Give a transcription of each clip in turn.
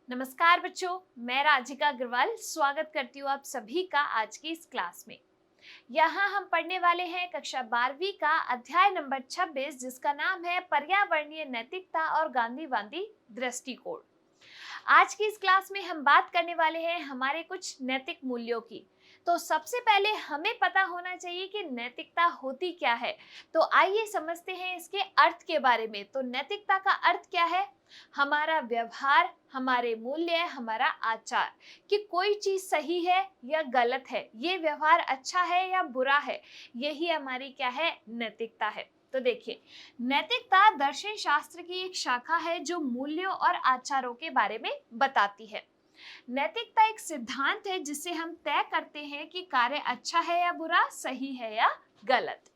नमस्कार बच्चों, मैं राजिका अग्रवाल स्वागत करती हूँ आप सभी का आज की इस क्लास में। यहाँ हम पढ़ने वाले हैं कक्षा 12वीं का अध्याय नंबर 26 जिसका नाम है पर्यावरणीय नैतिकता और गांधीवादी दृष्टिकोण। आज की इस क्लास में हम बात करने वाले हैं हमारे कुछ नैतिक मूल्यों की। तो सबसे पहले हमें पता होना चाहिए कि नैतिकता होती क्या है। तो आइए समझते हैं इसके अर्थ के बारे में। तो नैतिकता का अर्थ क्या है? हमारा व्यवहार, हमारे मूल्य, हमारा आचार, कि कोई चीज सही है या गलत है, ये व्यवहार अच्छा है या बुरा है, यही हमारी क्या है, नैतिकता है। तो देखिए, नैतिकता दर्शन शास्त्र की एक शाखा है जो मूल्यों और आचारों के बारे में बताती है। नैतिकता एक सिद्धांत है जिससे हम तय करते हैं कि कार्य अच्छा है या बुरा, सही है या गलत।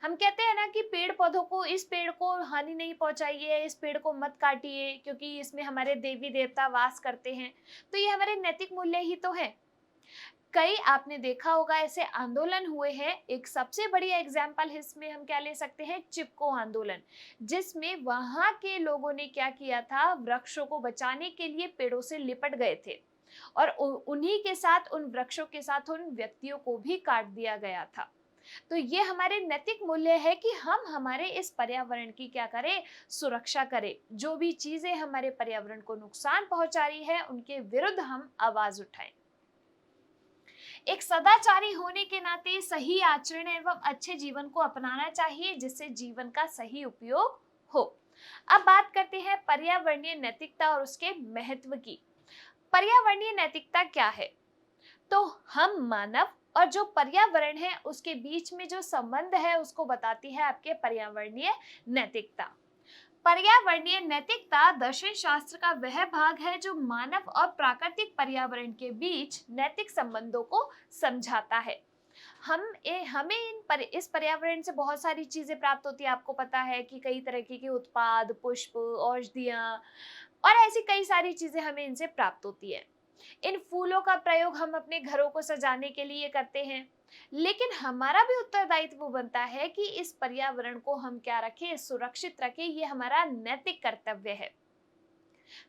हम कहते हैं ना कि पेड़ पौधों को, इस पेड़ को हानि नहीं पहुंचाइए, इस पेड़ को मत काटिए क्योंकि इसमें हमारे देवी देवता वास करते हैं। तो ये हमारे नैतिक मूल्य ही तो है। कई आपने देखा होगा ऐसे आंदोलन हुए हैं। एक सबसे बड़ी एग्जाम्पल इसमें हम क्या ले सकते हैं, चिपको आंदोलन, जिसमें वहां के लोगों ने क्या किया था, वृक्षों को बचाने के लिए पेड़ों से लिपट गए थे और उन्हीं के साथ, उन वृक्षों के साथ उन व्यक्तियों को भी काट दिया गया था। तो ये हमारे नैतिक मूल्य है कि हम हमारे इस पर्यावरण की क्या करें, सुरक्षा करें। जो भी चीजें हमारे पर्यावरण को नुकसान पहुंचा रही है उनके विरुद्ध हम आवाज उठाएं। एक सदाचारी होने के नाते सही आचरण एवं अच्छे जीवन को अपनाना चाहिए जिससे जीवन का सही उपयोग हो। अब बात करते हैं पर्यावरणीय नैतिकता और उसके महत्व की। पर्यावरणीय नैतिकता क्या है? तो हम मानव और जो पर्यावरण है उसके बीच में जो संबंध है उसको बताती है आपके पर्यावरणीय नैतिकता। पर्यावरणीय नैतिकता दर्शन शास्त्र का वह भाग है जो मानव और प्राकृतिक पर्यावरण के बीच नैतिक संबंधों को समझाता है। हमें इस पर्यावरण से बहुत सारी चीजें प्राप्त होती है। आपको पता है कि कई तरह के उत्पाद, पुष्प, औषधियां और ऐसी कई सारी चीजें हमें इनसे प्राप्त होती है। इन फूलों का प्रयोग हम अपने घरों को सजाने के लिए करते हैं, लेकिन हमारा भी उत्तरदायित्व बनता है कि इस पर्यावरण को हम क्या रखें, सुरक्षित रखें। ये हमारा नैतिक कर्तव्य है।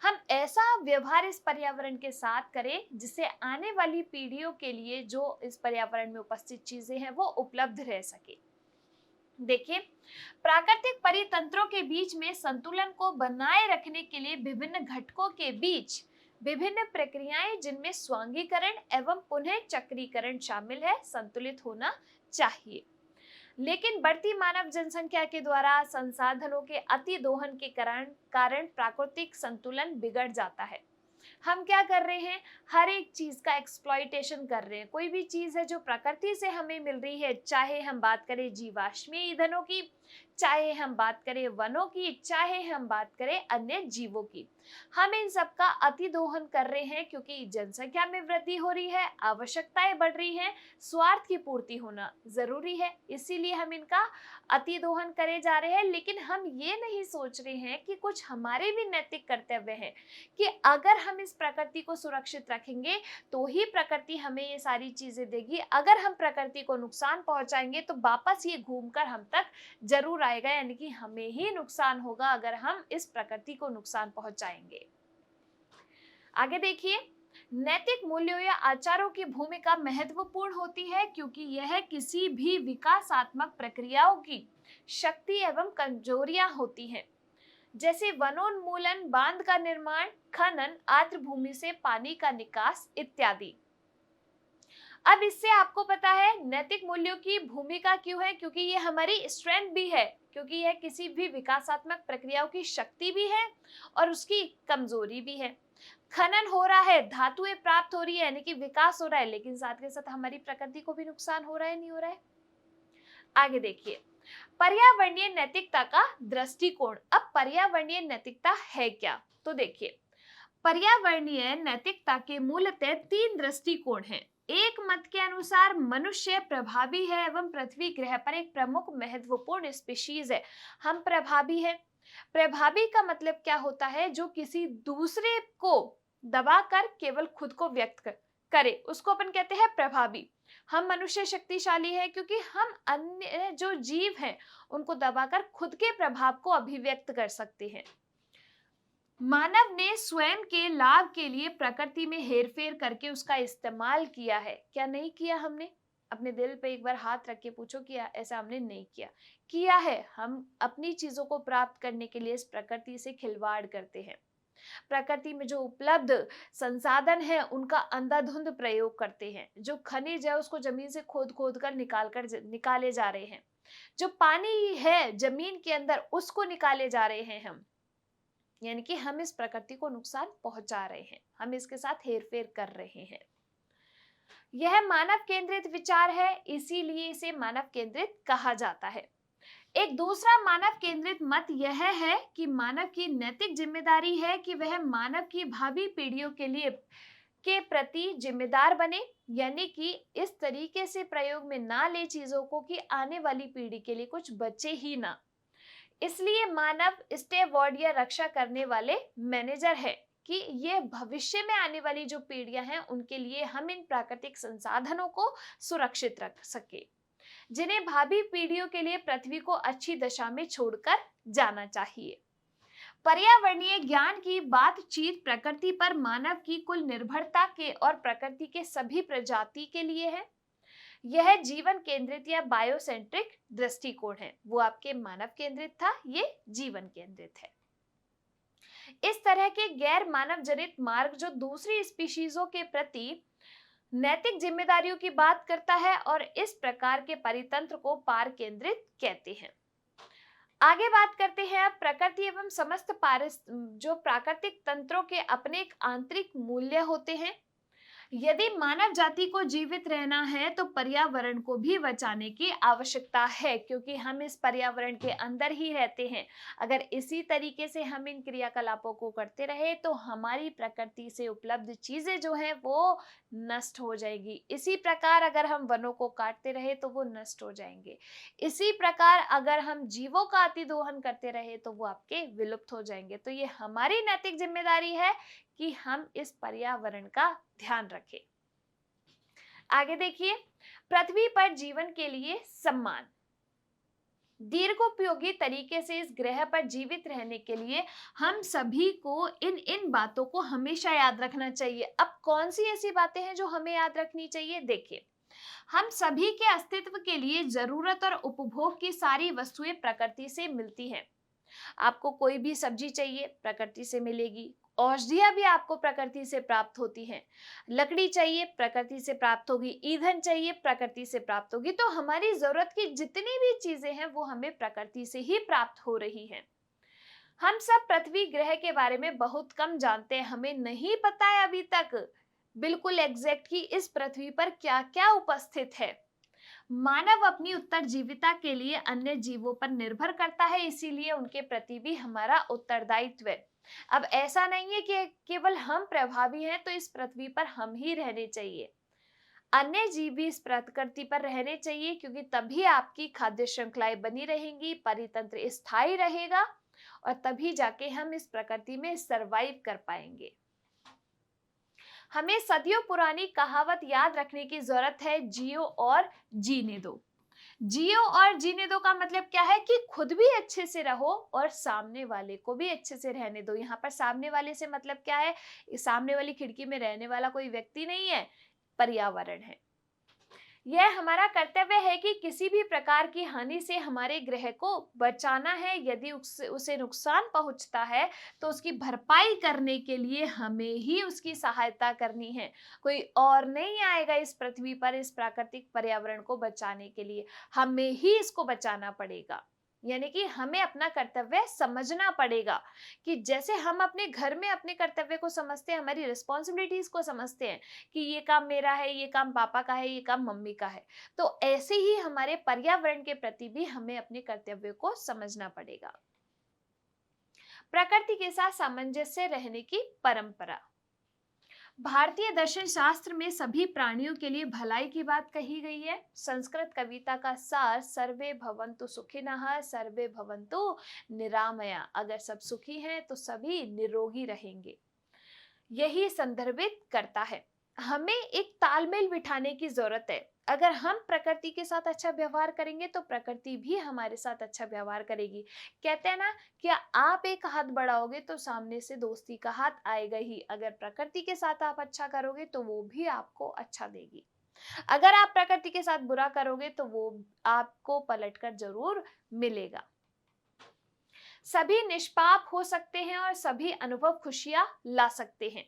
हम ऐसा व्यवहार इस पर्यावरण के साथ करें जिससे आने वाली पीढ़ियों के लिए जो इस पर्यावरण में उपस्थित चीजें हैं वो उपलब्ध रह सके। देखिए, प्राकृतिक परितंत्रों के बीच में संतुलन को बनाए रखने के लिए विभिन्न घटकों के बीच विभिन्न प्रक्रियाएं जिनमें स्वांगीकरण एवं पुनः चक्रीकरण शामिल है, संतुलित होना चाहिए। लेकिन बढ़ती मानव जनसंख्या के द्वारा संसाधनों के अति दोहन के कारण प्राकृतिक संतुलन बिगड़ जाता है। हम क्या कर रहे हैं, हर एक चीज का एक्सप्लॉइटेशन कर रहे हैं। कोई भी चीज है जो प्रकृति से हमें मिल रही है, चाहे हम बात करें जीवाश्मीय ईंधनों की, चाहे हम बात करें वनों की, चाहे हम बात करें अन्य जीवों की, हम इन सब का अति दोहन कर रहे हैं क्योंकि जनसंख्या में वृद्धि हो रही है, आवश्यकताएं बढ़ रही हैं, स्वार्थ की पूर्ति होना जरूरी है, इसीलिए हम इनका अति दोहन करे जा रहे हैं। लेकिन हम ये नहीं सोच रहे हैं कि कुछ हमारे भी नैतिक कर्तव्य हैं कि अगर हम इस प्रकृति को सुरक्षित रखेंगे तो ही प्रकृति हमें ये सारी चीजें देगी। अगर हम प्रकृति को नुकसान पहुंचाएंगे तो वापस ये घूमकर हम तक जरूर आएगा, यानी कि हमें ही नुकसान होगा अगर हम इस प्रकृति को नुकसान पहुंचाएंगे। आगे देखिए, नैतिक मूल्यों या आचारों की भूमिका महत्वपूर्ण होती है क्योंकि यह किसी भी विकासात्मक प्रक्रियाओं की शक्ति एवं कमजोरियां होती हैं, जैसे वनोन्मूलन, बांध का निर्माण, खनन, आर्द्र भूमि से पानी का निकास इत्यादि। अब इससे आपको पता है नैतिक मूल्यों की भूमिका क्यों है, क्योंकि ये हमारी स्ट्रेंथ भी है, क्योंकि यह किसी भी विकासात्मक प्रक्रियाओं की शक्ति भी है और उसकी कमजोरी भी है। खनन हो रहा है, धातुएं प्राप्त हो रही है, यानी कि विकास हो रहा है, लेकिन साथ के साथ हमारी प्रकृति को भी नुकसान हो रहा है, नहीं हो रहा है। आगे देखिए, पर्यावरणीय नैतिकता का दृष्टिकोण। अब पर्यावरणीय नैतिकता है क्या? तो देखिए, पर्यावरणीय नैतिकता के मूलतः 3 दृष्टिकोण हैं। एक मत के अनुसार मनुष्य प्रभावी है एवं पृथ्वी ग्रह पर एक प्रमुख महत्वपूर्ण स्पीशीज है। हम प्रभावी है। प्रभावी का मतलब क्या होता है, जो किसी दूसरे को दबाकर केवल खुद को करे, उसको अपन कहते हैं प्रभावी। हम मनुष्य शक्तिशाली है क्योंकि हम अन्य जो जीव हैं उनको दबाकर खुद के प्रभाव को अभिव्यक्त कर सकते हैं। मानव ने स्वयं के लाभ के लिए प्रकृति में हेरफेर करके उसका इस्तेमाल किया है, क्या नहीं किया हमने? अपने दिल पे एक बार हाथ रख के पूछो कि ऐसा हमने नहीं किया? किया है। हम अपनी चीजों को प्राप्त करने के लिए इस प्रकृति से खिलवाड़ करते हैं। प्रकृति में जो उपलब्ध संसाधन है उनका अंधाधुंध प्रयोग करते हैं। जो खनिज है उसको जमीन से खोद खोद कर निकाले जा रहे हैं। जो पानी है जमीन के अंदर उसको निकाले जा रहे हैं हम। यानी कि हम इस प्रकृति को नुकसान पहुंचा रहे हैं, हम इसके साथ हेरफेर कर रहे हैं। यह मानव केंद्रित विचार है, इसीलिए इसे मानव केंद्रित कहा जाता है। एक दूसरा मानव केंद्रित मत यह है कि मानव की नैतिक जिम्मेदारी है कि वह मानव की भावी पीढ़ियों के प्रति जिम्मेदार बने, यानी कि इस तरीके से प्रयोग में ना ले चीजों को कि आने वाली पीढ़ी के लिए कुछ बचे ही ना। इसलिए मानव स्टेवर्ड या रक्षा करने वाले मैनेजर है कि ये भविष्य में आने वाली जो पीढ़ियां हैं उनके लिए हम इन प्राकृतिक संसाधनों को सुरक्षित रख सके, जिन्हें भावी पीढ़ियों के लिए पृथ्वी को अच्छी दशा में छोड़कर जाना चाहिए। पर्यावरणीय ज्ञान की बातचीत प्रकृति पर मानव की कुल निर्भरता के और प्रकृति के सभी प्रजाति के लिए है। यह जीवन केंद्रित या बायोसेंट्रिक दृष्टिकोण है। वो आपके मानव केंद्रित था, ये जीवन केंद्रित है। इस तरह के गैर मानव जनित मार्ग जो दूसरी स्पीशीजों के प्रति नैतिक जिम्मेदारियों की बात करता है और इस प्रकार के परितंत्र को पार केंद्रित कहते हैं। आगे बात करते हैं अब प्रकृति एवं समस्त जो प्राकृतिक तंत्रों के अपने एक आंतरिक मूल्य होते हैं। यदि मानव जाति को जीवित रहना है तो पर्यावरण को भी बचाने की आवश्यकता है, क्योंकि हम इस पर्यावरण के अंदर ही रहते हैं। अगर इसी तरीके से हम इन क्रियाकलापों को करते रहे तो हमारी प्रकृति से उपलब्ध चीजें जो हैं वो नष्ट हो जाएगी। इसी प्रकार अगर हम वनों को काटते रहे तो वो नष्ट हो जाएंगे। इसी प्रकार अगर हम जीवों का अतिदोहन करते रहे तो वो आपके विलुप्त हो जाएंगे। तो ये हमारी नैतिक जिम्मेदारी है कि हम इस पर्यावरण का ध्यान रखें। आगे देखिए, पृथ्वी पर जीवन के लिए सम्मान। दीर्घोपयोगी तरीके से इस ग्रह पर जीवित रहने के लिए हम सभी को इन बातों को हमेशा याद रखना चाहिए। अब कौन सी ऐसी बातें हैं जो हमें याद रखनी चाहिए? देखिए, हम सभी के अस्तित्व के लिए जरूरत और उपभोग की सारी वस्तुएं प्रकृति से मिलती हैं। आपको कोई भी सब्जी चाहिए प्रकृति से मिलेगी, औषधियां भी आपको प्रकृति से प्राप्त होती हैं, लकड़ी चाहिए प्रकृति से प्राप्त होगी, ईंधन चाहिए प्रकृति से प्राप्त होगी। तो हमारी जरूरत की जितनी भी चीजें हैं वो हमें प्रकृति से ही प्राप्त हो रही हैं। हम सब पृथ्वी ग्रह के बारे में बहुत कम जानते हैं। हमें नहीं पता है अभी तक बिल्कुल एग्जैक्ट कि इस पृथ्वी पर क्या क्या उपस्थित है। मानव अपनी उत्तरजीविता के लिए अन्य जीवों पर निर्भर करता है, इसीलिए उनके प्रति भी हमारा उत्तरदायित्व है। अब ऐसा नहीं है कि केवल हम प्रभावी हैं तो इस पृथ्वी पर हम ही रहने चाहिए, अन्य जीव भी इस प्रकृति पर रहने चाहिए, क्योंकि तभी आपकी खाद्य श्रृंखलाएं बनी रहेंगी, परितंत्र स्थायी रहेगा और तभी जाके हम इस प्रकृति में सरवाइव कर पाएंगे। हमें सदियों पुरानी कहावत याद रखने की जरूरत है, जियो और जीने दो। जियो और जीने दो का मतलब क्या है कि खुद भी अच्छे से रहो और सामने वाले को भी अच्छे से रहने दो। यहाँ पर सामने वाले से मतलब क्या है? सामने वाली खिड़की में रहने वाला कोई व्यक्ति नहीं है, पर्यावरण है। यह हमारा कर्तव्य है कि किसी भी प्रकार की हानि से हमारे ग्रह को बचाना है। यदि उसे नुकसान पहुंचता है तो उसकी भरपाई करने के लिए हमें ही उसकी सहायता करनी है। कोई और नहीं आएगा इस पृथ्वी पर इस प्राकृतिक पर्यावरण को बचाने के लिए, हमें ही इसको बचाना पड़ेगा। यानी कि हमें अपना कर्तव्य समझना पड़ेगा कि जैसे हम अपने घर में अपने कर्तव्य को समझते हैं, हमारी रिस्पॉन्सिबिलिटीज को समझते हैं कि ये काम मेरा है, ये काम पापा का है, ये काम मम्मी का है, तो ऐसे ही हमारे पर्यावरण के प्रति भी हमें अपने कर्तव्य को समझना पड़ेगा। प्रकृति के साथ सामंजस्य रहने की परंपरा। भारतीय दर्शन शास्त्र में सभी प्राणियों के लिए भलाई की बात कही गई है। संस्कृत कविता का सार सर्वे भवन्तु सुखिनः सर्वे भवन्तु निरामया। अगर सब सुखी हैं तो सभी निरोगी रहेंगे, यही संदर्भित करता है। हमें एक तालमेल बिठाने की जरूरत है। अगर हम प्रकृति के साथ अच्छा व्यवहार करेंगे तो प्रकृति भी हमारे साथ अच्छा व्यवहार करेगी। कहते हैं ना कि आप एक हाथ बढ़ाओगे तो सामने से दोस्ती का हाथ आएगा ही। अगर प्रकृति के साथ आप अच्छा करोगे तो वो भी आपको अच्छा देगी। अगर आप प्रकृति के साथ बुरा करोगे तो वो आपको पलटकर जरूर मिलेगा। सभी निष्पाप हो सकते हैं और सभी अनुभव खुशियां ला सकते हैं।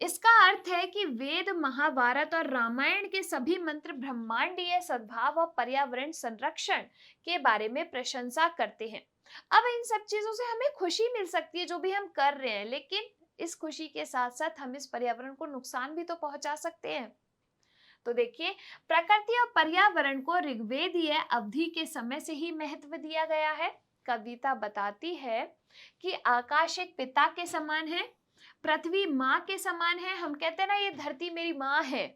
इसका अर्थ है कि वेद, महाभारत और रामायण के सभी मंत्र ब्रह्मांडीय सद्भाव और पर्यावरण संरक्षण के बारे में प्रशंसा करते हैं। अब इन सब चीजों से हमें खुशी मिल सकती है जो भी हम कर रहे हैं, लेकिन इस खुशी के साथ साथ हम इस पर्यावरण को नुकसान भी तो पहुंचा सकते हैं। तो देखिए, प्रकृति और पर्यावरण को ऋग्वेदीय अवधि के समय से ही महत्व दिया गया है। कविता बताती है कि आकाश एक पिता के समान है, पृथ्वी माँ के समान है। हम कहते हैं ना, ये धरती मेरी माँ है।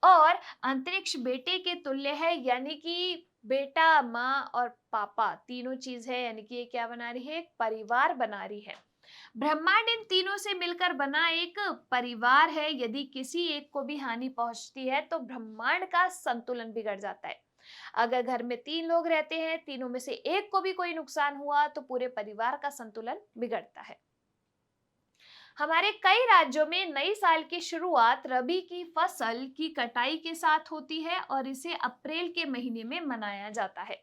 और अंतरिक्ष बेटे के तुल्य है, यानी कि बेटा, माँ और पापा तीनों चीज है, यानी कि ये क्या बना रही है? एक परिवार बना रही है। ब्रह्मांड इन तीनों से मिलकर बना एक परिवार है। यदि किसी एक को भी हानि पहुंचती है तो ब्रह्मांड का संतुलन बिगड़ जाता है। अगर घर में 3 लोग रहते हैं, तीनों में से एक को भी कोई नुकसान हुआ तो पूरे परिवार का संतुलन बिगड़ता है। हमारे कई राज्यों में नई साल की शुरुआत रबी की फसल की कटाई के साथ होती है और इसे अप्रैल के महीने में मनाया जाता है।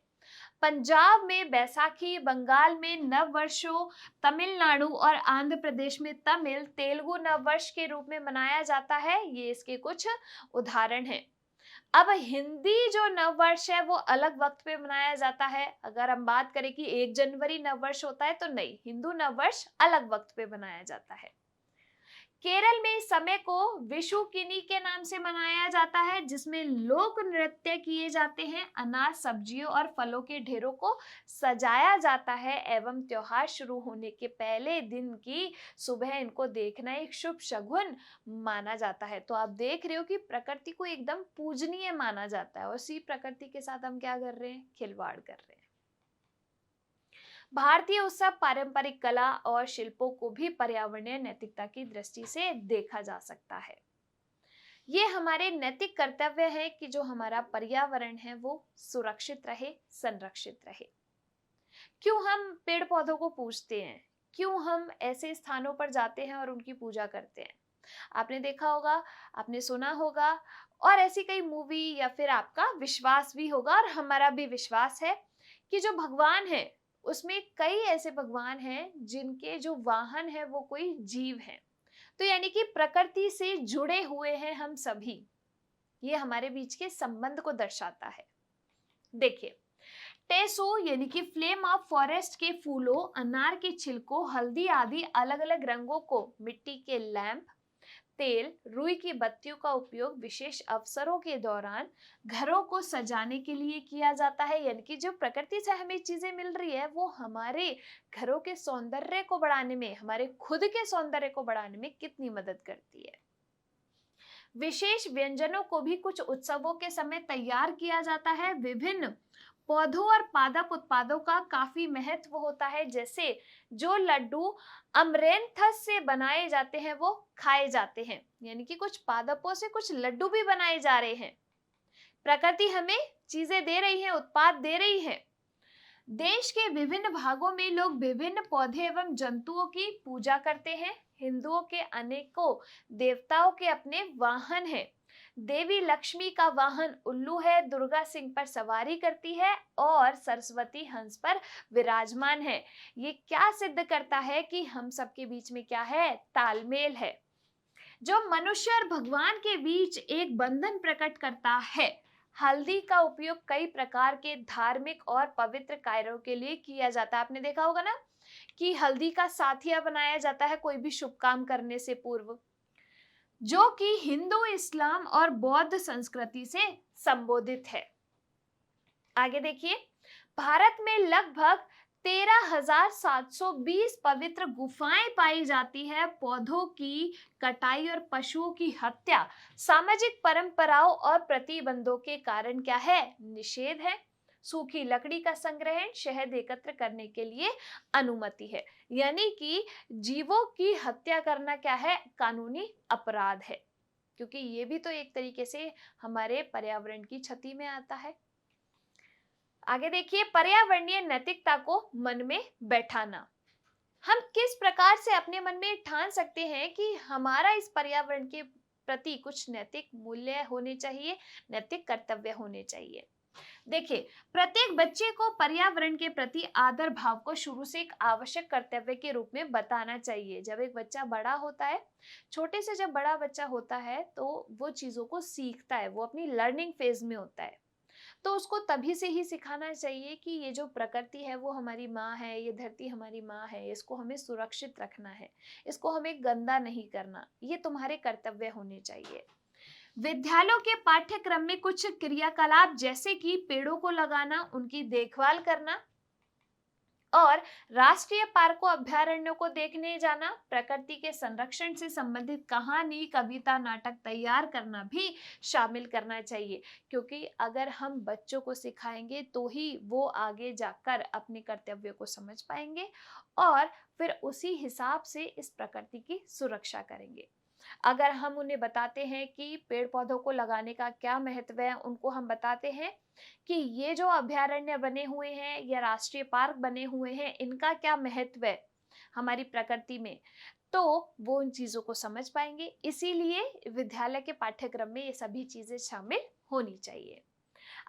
पंजाब में बैसाखी, बंगाल में नववर्षों, तमिलनाडु और आंध्र प्रदेश में तमिल तेलुगु नववर्ष के रूप में मनाया जाता है। ये इसके कुछ उदाहरण हैं। अब हिंदी जो नववर्ष है वो अलग वक्त पे मनाया जाता है। अगर हम बात करें कि 1 जनवरी नववर्ष होता है, तो नहीं, हिंदू नववर्ष अलग वक्त पे मनाया जाता है। केरल में इस समय को विशुकिनी के नाम से मनाया जाता है, जिसमें लोक नृत्य किए जाते हैं, अनाज, सब्जियों और फलों के ढेरों को सजाया जाता है एवं त्योहार शुरू होने के पहले दिन की सुबह इनको देखना एक शुभ शगुन माना जाता है। तो आप देख रहे हो कि प्रकृति को एकदम पूजनीय माना जाता है और उसी प्रकृति के साथ हम क्या कर रहे हैं? खिलवाड़ कर रहे हैं। भारतीय उत्सव, पारंपरिक कला और शिल्पों को भी पर्यावरणीय नैतिकता की दृष्टि से देखा जा सकता है। ये हमारे नैतिक कर्तव्य है कि जो हमारा पर्यावरण है वो सुरक्षित रहे, संरक्षित रहे। क्यों हम पेड़ पौधों को पूजते हैं? क्यों हम ऐसे स्थानों पर जाते हैं और उनकी पूजा करते हैं? आपने देखा होगा, आपने सुना होगा, और ऐसी कई मूवी या फिर आपका विश्वास भी होगा और हमारा भी विश्वास है कि जो भगवान है उसमें कई ऐसे भगवान हैं जिनके जो वाहन है वो कोई जीव है। तो यानी कि प्रकृति से जुड़े हुए हैं हम सभी। ये हमारे बीच के संबंध को दर्शाता है। देखिए, टेसो यानी कि फ्लेम ऑफ फॉरेस्ट के फूलों, अनार के छिलकों, हल्दी आदि अलग अलग रंगों को मिट्टी के लैंप, तेल, रुई की बत्तियों का उपयोग विशेष अवसरों के दौरान घरों को सजाने के लिए किया जाता है। यानी कि जो प्रकृति से हमें चीजें मिल रही है वो हमारे घरों के सौंदर्य को बढ़ाने में, हमारे खुद के सौंदर्य को बढ़ाने में कितनी मदद करती है। विशेष व्यंजनों को भी कुछ उत्सवों के समय तैयार किया जाता है। विभिन्न पौधों और पादप उत्पादों का काफी महत्व होता है। जैसे जो लड्डू अमरेंथस से बनाए जाते हैं वो खाए जाते हैं, यानी कि कुछ पादपों से कुछ लड्डू भी बनाए जा रहे हैं। प्रकृति हमें चीजें दे रही है, उत्पाद दे रही है। देश के विभिन्न भागों में लोग विभिन्न पौधे एवं जंतुओं की पूजा करते हैं। हिंदुओं के अनेकों देवताओं के अपने वाहन हैं। देवी लक्ष्मी का वाहन उल्लू है, दुर्गा सिंह पर सवारी करती है और सरस्वती हंस पर विराजमान है। ये क्या सिद्ध करता है कि हम सबके बीच में क्या है? तालमेल है, जो मनुष्य और भगवान के बीच एक बंधन प्रकट करता है। हल्दी का उपयोग कई प्रकार के धार्मिक और पवित्र कार्यों के लिए किया जाता है। आपने देखा होगा ना कि हल्दी का साथिया बनाया जाता है कोई भी शुभ काम करने से पूर्व, जो कि हिंदू, इस्लाम और बौद्ध संस्कृति से संबोधित है। आगे देखिए, भारत में लगभग 13,720 पवित्र गुफाएं पाई जाती है। पौधों की कटाई और पशुओं की हत्या सामाजिक परंपराओं और प्रतिबंधों के कारण क्या है? निषेध है। सूखी लकड़ी का संग्रहण, शहद एकत्र करने के लिए अनुमति है। यानी कि जीवों की हत्या करना क्या है? कानूनी अपराध है। क्योंकि ये भी तो एक तरीके से हमारे पर्यावरण की क्षति में आता है। आगे देखिए, पर्यावरणीय नैतिकता को मन में बैठाना। हम किस प्रकार से अपने मन में ठान सकते हैं कि हमारा इस पर्यावरण के प्रति कुछ नैतिक मूल्य होने चाहिए, नैतिक कर्तव्य होने चाहिए। देखिए, प्रत्येक बच्चे को पर्यावरण के प्रति आदर भाव को शुरू से एक आवश्यक कर्तव्य के रूप में बताना चाहिए। जब एक बच्चा बड़ा होता है, छोटे से जब बड़ा बच्चा होता है, तो वो चीजों को सीखता है, वो अपनी लर्निंग फेज में होता है। तो उसको तभी से ही सिखाना चाहिए कि ये जो प्रकृति है वो हमारी माँ है, ये धरती हमारी माँ है, इसको हमें सुरक्षित रखना है, इसको हमें गंदा नहीं करना, ये तुम्हारे कर्तव्य होने चाहिए। विद्यालयों के पाठ्यक्रम में कुछ क्रियाकलाप जैसे कि पेड़ों को लगाना, उनकी देखभाल करना और राष्ट्रीय पार्कों अभयारण्यों को देखने जाना, प्रकृति के संरक्षण से संबंधित कहानी, कविता, नाटक तैयार करना भी शामिल करना चाहिए। क्योंकि अगर हम बच्चों को सिखाएंगे तो ही वो आगे जाकर अपने कर्तव्यों को समझ पाएंगे और फिर उसी हिसाब से इस प्रकृति की सुरक्षा करेंगे। अगर हम उन्हें बताते हैं कि पेड़ पौधों को लगाने का क्या महत्व है, उनको हम बताते हैं कि ये जो अभयारण्य बने हुए हैं या राष्ट्रीय पार्क बने हुए हैं, इनका क्या महत्व है हमारी प्रकृति में, तो वो उन चीजों को समझ पाएंगे। इसीलिए विद्यालय के पाठ्यक्रम में ये सभी चीजें शामिल होनी चाहिए।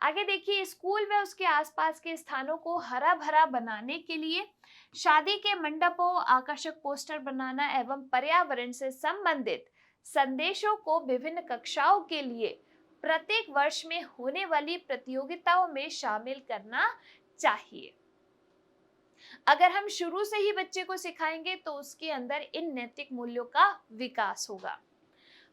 आगे देखिए, स्कूल व उसके आसपास के स्थानों को हरा भरा बनाने के लिए शादी के मंडपों, आकर्षक पोस्टर बनाना एवं पर्यावरण से संबंधित संदेशों को विभिन्न कक्षाओं के लिए प्रत्येक वर्ष में होने वाली प्रतियोगिताओं में शामिल करना चाहिए। अगर हम शुरू से ही बच्चे को सिखाएंगे तो उसके अंदर इन नैतिक मूल्यों का विकास होगा।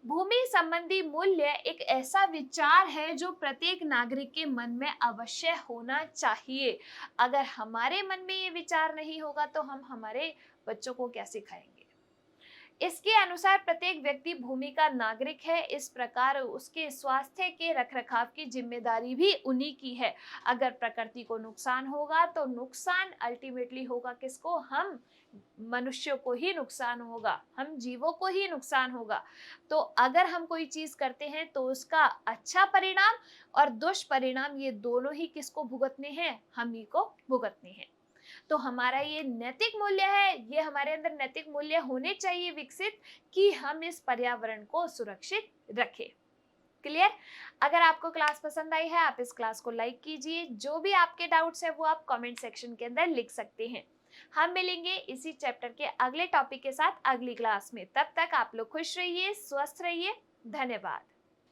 भूमि संबंधी मूल्य एक ऐसा विचार है जो प्रत्येक नागरिक के मन में अवश्य होना चाहिए। अगर हमारे मन में ये विचार नहीं होगा तो हम हमारे बच्चों को क्या सिखाएंगे। इसके अनुसार प्रत्येक व्यक्ति भूमि का नागरिक है, इस प्रकार उसके स्वास्थ्य के रखरखाव की जिम्मेदारी भी उन्हीं की है। अगर प्रकृति को नुकसान होगा तो नुकसान अल्टीमेटली होगा किसको, हम मनुष्यों को ही नुकसान होगा, हम जीवों को ही नुकसान होगा। तो अगर हम कोई चीज करते हैं तो उसका अच्छा परिणाम और दुष्परिणाम ये दोनों ही किसको भुगतने हैं, हम ही को भुगतने हैं। तो हमारा ये नैतिक मूल्य है, ये हमारे अंदर नैतिक मूल्य होने चाहिए विकसित कि हम इस पर्यावरण को सुरक्षित रखें। क्लियर? अगर आपको क्लास पसंद आई है, आप इस क्लास को लाइक कीजिए। जो भी आपके डाउट्स है वो आप कमेंट सेक्शन के अंदर लिख सकते हैं। हम मिलेंगे इसी चैप्टर के अगले टॉपिक के साथ अगली क्लास में। तब तक आप लोग खुश रहिए, स्वस्थ रहिए। धन्यवाद।